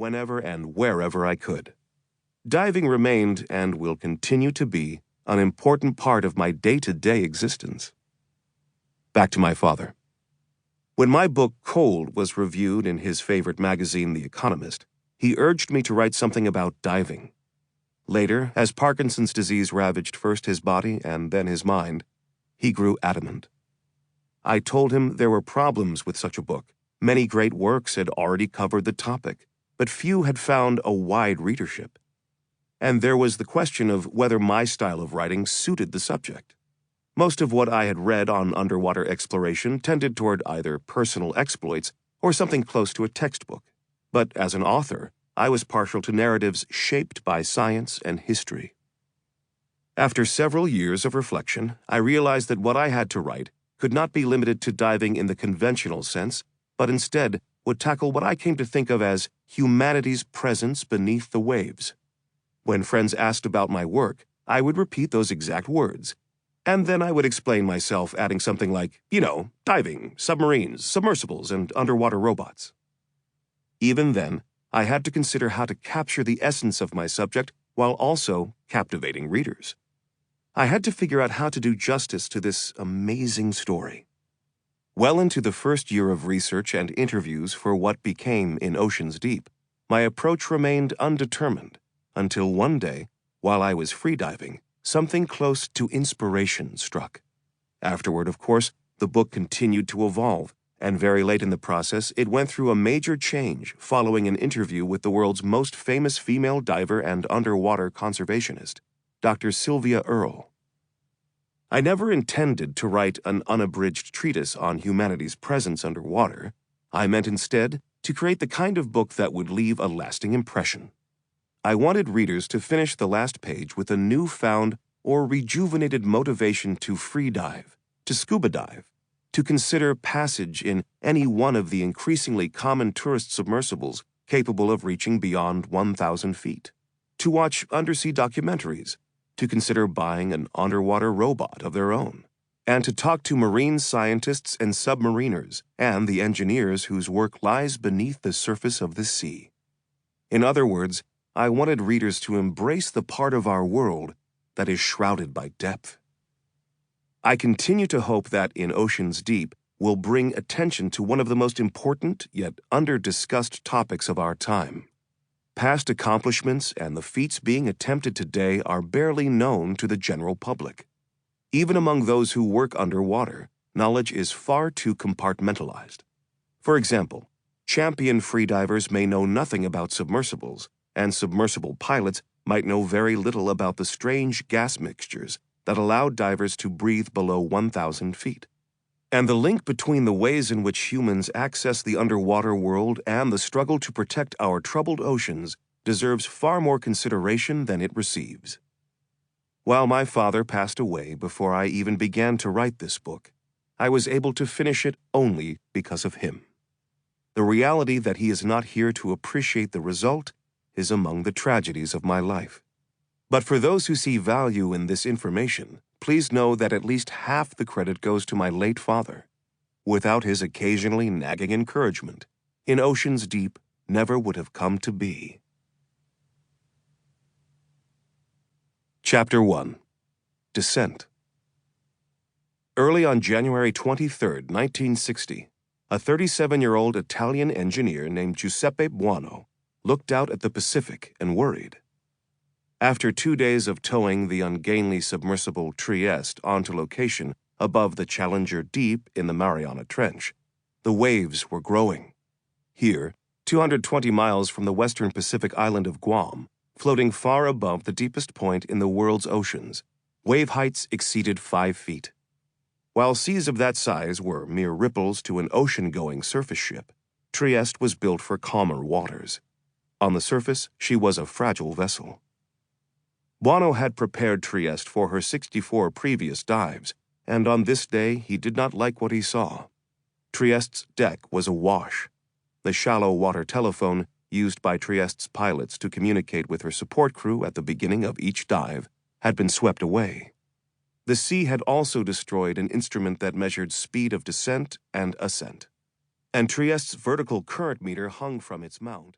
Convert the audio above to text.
whenever and wherever I could. Diving remained and will continue to be an important part of my day-to-day existence. Back to my father. When my book Cold was reviewed in his favorite magazine, The Economist, he urged me to write something about diving. Later, as Parkinson's disease ravaged first his body and then his mind, he grew adamant. I told him there were problems with such a book. Many great works had already covered the topic, but few had found a wide readership. And there was the question of whether my style of writing suited the subject. Most of what I had read on underwater exploration tended toward either personal exploits or something close to a textbook. But as an author, I was partial to narratives shaped by science and history. After several years of reflection, I realized that what I had to write could not be limited to diving in the conventional sense, but instead would tackle what I came to think of as humanity's presence beneath the waves. When friends asked about my work, I would repeat those exact words, and then I would explain myself, adding something like, diving, submarines, submersibles, and underwater robots. Even then, I had to consider how to capture the essence of my subject while also captivating readers. I had to figure out how to do justice to this amazing story. Well into the first year of research and interviews for what became In Oceans Deep, my approach remained undetermined until one day, while I was freediving, something close to inspiration struck. Afterward, of course, the book continued to evolve, and very late in the process, it went through a major change following an interview with the world's most famous female diver and underwater conservationist, Dr. Sylvia Earle. I never intended to write an unabridged treatise on humanity's presence underwater. I meant instead to create the kind of book that would leave a lasting impression. I wanted readers to finish the last page with a newfound or rejuvenated motivation to free dive, to scuba dive, to consider passage in any one of the increasingly common tourist submersibles capable of reaching beyond 1,000 feet, to watch undersea documentaries, to consider buying an underwater robot of their own, and to talk to marine scientists and submariners and the engineers whose work lies beneath the surface of the sea. In other words, I wanted readers to embrace the part of our world that is shrouded by depth. I continue to hope that In Oceans Deep will bring attention to one of the most important yet under-discussed topics of our time. Past accomplishments and the feats being attempted today are barely known to the general public. Even among those who work underwater, knowledge is far too compartmentalized. For example, champion freedivers may know nothing about submersibles, and submersible pilots might know very little about the strange gas mixtures that allow divers to breathe below 1,000 feet. And the link between the ways in which humans access the underwater world and the struggle to protect our troubled oceans deserves far more consideration than it receives. While my father passed away before I even began to write this book, I was able to finish it only because of him. The reality that he is not here to appreciate the result is among the tragedies of my life. But for those who see value in this information, please know that at least half the credit goes to my late father. Without his occasionally nagging encouragement, In Oceans Deep never would have come to be. Chapter 1. Descent. Early on January 23, 1960, a 37-year-old Italian engineer named Giuseppe Buono looked out at the Pacific and worried. After 2 days of towing the ungainly submersible Trieste onto location above the Challenger Deep in the Mariana Trench, the waves were growing. Here, 220 miles from the western Pacific island of Guam, floating far above the deepest point in the world's oceans, wave heights exceeded 5 feet. While seas of that size were mere ripples to an ocean-going surface ship, Trieste was built for calmer waters. On the surface, she was a fragile vessel. Buono had prepared Trieste for her 64 previous dives, and on this day he did not like what he saw. Trieste's deck was awash. The shallow water telephone used by Trieste's pilots to communicate with her support crew at the beginning of each dive had been swept away. The sea had also destroyed an instrument that measured speed of descent and ascent, and Trieste's vertical current meter hung from its mount.